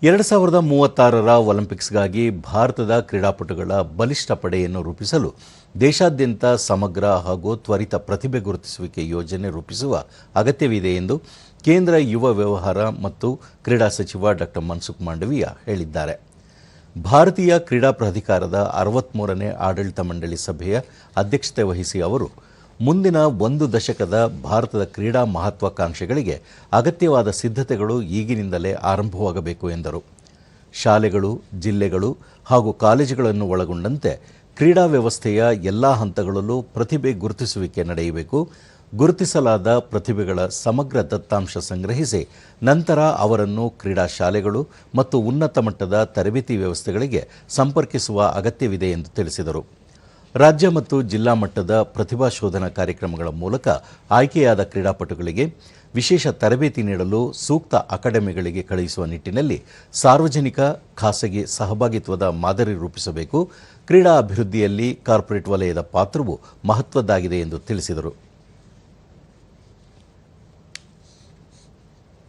2036ರ ಒಲಿಂಪಿಕ್ಸ್ಗಾಗಿ ಭಾರತದ ಕ್ರೀಡಾಪಟುಗಳ ಬಲಿಷ್ಠ ಪಡೆಯನ್ನು ರೂಪಿಸಲು ದೇಶಾದ್ಯಂತ ಸಮಗ್ರ ಹಾಗೂ ತ್ವರಿತ ಪ್ರತಿಭೆ ಗುರುತಿಸುವಿಕೆ ಯೋಜನೆ ರೂಪಿಸುವ ಅಗತ್ಯವಿದೆ ಎಂದು ಕೇಂದ್ರ ಯುವ ವ್ಯವಹಾರ ಮತ್ತು ಕ್ರೀಡಾ ಸಚಿವ ಡಾ ಮನ್ಸುಖ್ ಮಾಂಡವೀಯ ಹೇಳಿದ್ದಾರೆ. ಭಾರತೀಯ ಕ್ರೀಡಾ ಪ್ರಾಧಿಕಾರದ 63ನೇ ಆಡಳಿತ ಮಂಡಳಿ ಸಭೆಯ ಅಧ್ಯಕ್ಷತೆ ವಹಿಸಿ ಅವರು ಮುಂದಿನ ಒಂದು ದಶಕದ ಭಾರತದ ಕ್ರೀಡಾ ಮಹತ್ವಾಕಾಂಕ್ಷೆಗಳಿಗೆ ಅಗತ್ಯವಾದ ಸಿದ್ಧತೆಗಳು ಈಗಿನಿಂದಲೇ ಆರಂಭವಾಗಬೇಕು ಎಂದರು. ಶಾಲೆಗಳು, ಜಿಲ್ಲೆಗಳು ಹಾಗೂ ಕಾಲೇಜುಗಳನ್ನು ಒಳಗೊಂಡಂತೆ ಕ್ರೀಡಾ ವ್ಯವಸ್ಥೆಯ ಎಲ್ಲ ಹಂತಗಳಲ್ಲೂ ಪ್ರತಿಭೆ ಗುರುತಿಸುವಿಕೆ ನಡೆಯಬೇಕು. ಗುರುತಿಸಲಾದ ಪ್ರತಿಭೆಗಳ ಸಮಗ್ರ ದತ್ತಾಂಶ ಸಂಗ್ರಹಿಸಿ ನಂತರ ಅವರನ್ನು ಕ್ರೀಡಾ ಶಾಲೆಗಳು ಮತ್ತು ಉನ್ನತ ಮಟ್ಟದ ತರಬೇತಿ ವ್ಯವಸ್ಥೆಗಳಿಗೆ ಸಂಪರ್ಕಿಸುವ ಅಗತ್ಯವಿದೆ ಎಂದು ತಿಳಿಸಿದರು. ರಾಜ್ಯ ಮತ್ತು ಜಿಲ್ಲಾ ಮಟ್ಟದ ಪ್ರತಿಭಾ ಶೋಧನಾ ಕಾರ್ಯಕ್ರಮಗಳ ಮೂಲಕ ಆಯ್ಕೆಯಾದ ಕ್ರೀಡಾಪಟುಗಳಿಗೆ ವಿಶೇಷ ತರಬೇತಿ ನೀಡಲು ಸೂಕ್ತ ಅಕಾಡೆಮಿಗಳಿಗೆ ಕಳುಹಿಸುವ ನಿಟ್ಟಿನಲ್ಲಿ ಸಾರ್ವಜನಿಕ ಖಾಸಗಿ ಸಹಭಾಗಿತ್ವದ ಮಾದರಿ ರೂಪಿಸಬೇಕು. ಕ್ರೀಡಾ ಅಭಿವೃದ್ಧಿಯಲ್ಲಿ ಕಾರ್ಪೊರೇಟ್ ವಲಯದ ಪಾತ್ರವು ಮಹತ್ವದ್ದಾಗಿದೆ ಎಂದು ತಿಳಿಸಿದರು.